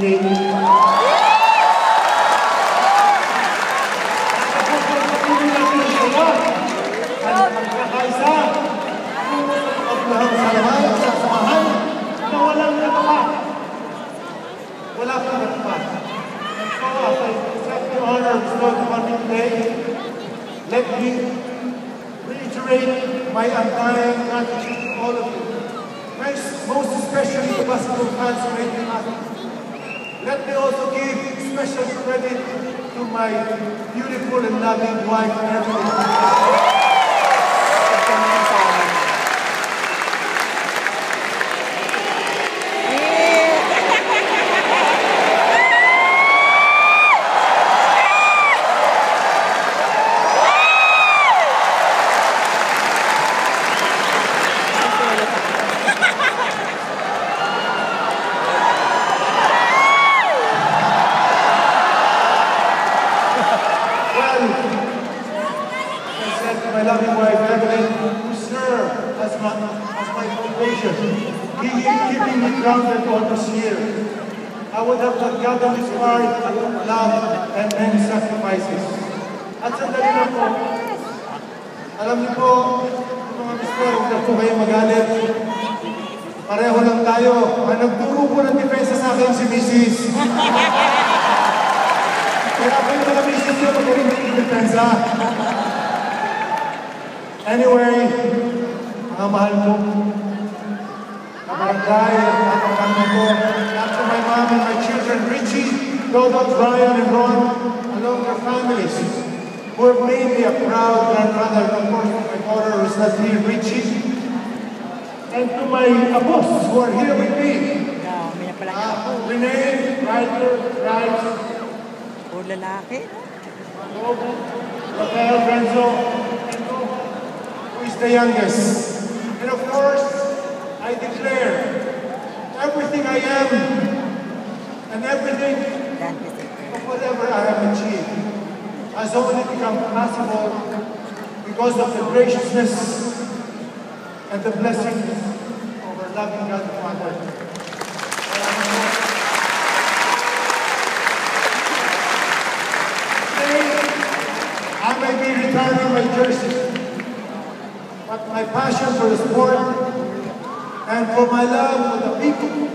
pamumuling. Pagpapatuloy natin siya at magkakaisa at sasamahan na walang katapat. Wala kang katapat. So as I accept the honor bestowed upon me today, let me reiterate my undying gratitude to all of you. Most especially the basketball fans who made me happy. Let me also give special credit to my beautiful and loving wife, Evelyn. My loving wife, Evelyn, who served as my foundation, keeping me grounded all this year. I would have not gotten this far without love and many sacrifices. At sandali lang po, alam niyo po, mga mister, huwag na po kayo magalit. Pareho lang tayo. Ang nagturo po ng depensa sa akin si Mrs. Kaya po yung mga misis niyo, magaling ng depensa. Anyway, mga mahal ko, kabarangay, at kapatid ko, after my mom and my children, Richie, Dodot, Ryan, and Ron, along their families, who have made me a proud grandmother, of course, to my daughter, who is not here, Richie, and to my abos, who are here with me. Renee, Ryder, Rice, o lalaki, Rafael, Renzo, who is the youngest. And of course, I declare everything I am and everything of whatever I have achieved has only become possible because of the graciousness and the blessings of our loving God the Father. Today, I may be retiring my jersey, but my passion for the sport and for my love for the people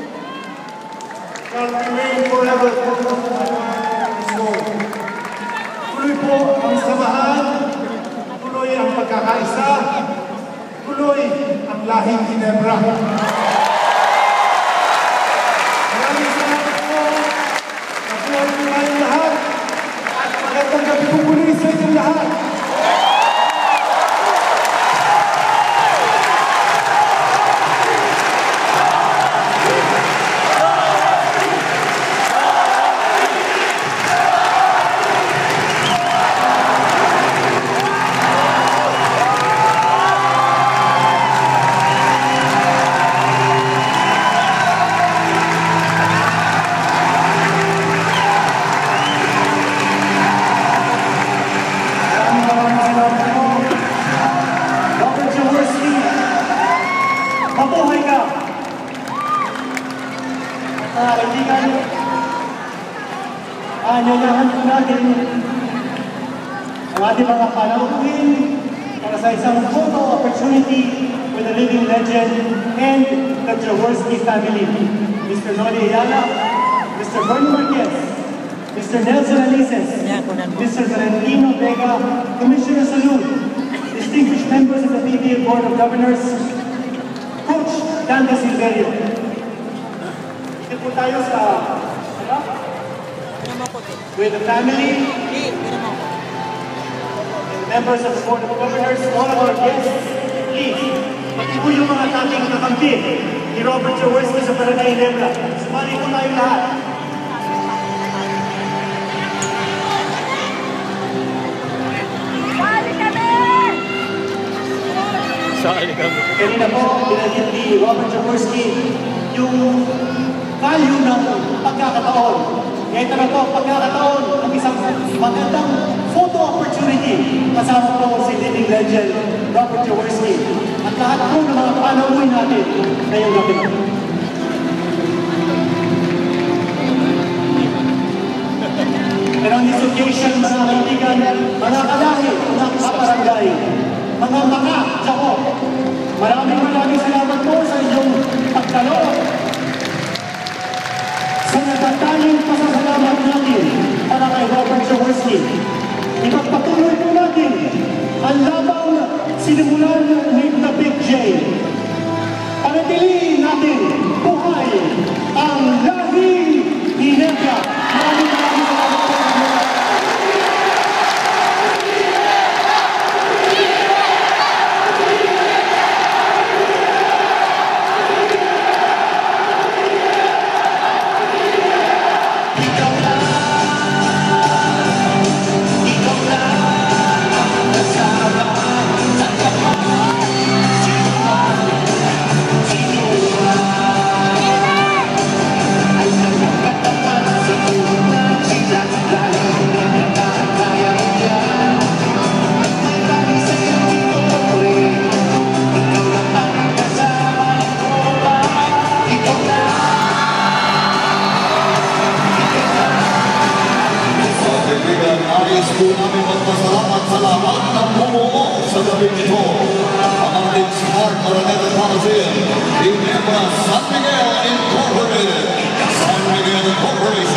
shall remain forever focused on my heart and soul. Tuloy po ang samahan, tuloy ang pagkakaisa, tuloy ang lahing Ginebra. Maraming salamat po. Nabuhay po tayong lahat at magandang gabi po muli sa inyong lahat. Mabuhay ka! Kaibigan, anyanahan po natin ang ating mga panauhin para sa isang photo opportunity with a living legend and the Jaworski family. Mr. Noli Ayala, Mr. Bernie Marquez, Mr. Nelson Alices, Mr. Valentino Vega, Commissioner Salud, distinguished members of the PBA Board of Governors, Coach Dante Silverio. Dito po tayo sa with the family, members of the Board of Governors, all of our guests, please, pati po yung mga dating kakampi ni Robert Jaworski sa Barangay Ginebra. Sumali po tayo lahat. Kanina po, binanggit ni Robert Jaworski yung value ng pagkakataon. Kaya ito na po, pagkakataon, ang isang magandang photo opportunity kasama po si living legend Robert Jaworski at lahat po ng mga panauhin natin ngayong gabi. sa natatanging pasasalamat natin para kay Robert Jaworski. Ipagpatuloy po natin ang labang sinimulan ni The Big J. Panatiliin natin buhay ang lahi ni Negra. Maraming salamat po. Nais po namin magpasalamat sa lahat ng bumuo sa gabi nito. Ang ating Smart Araneta Coliseum, Ginebra San Miguel Incorporated, San Miguel Corporation.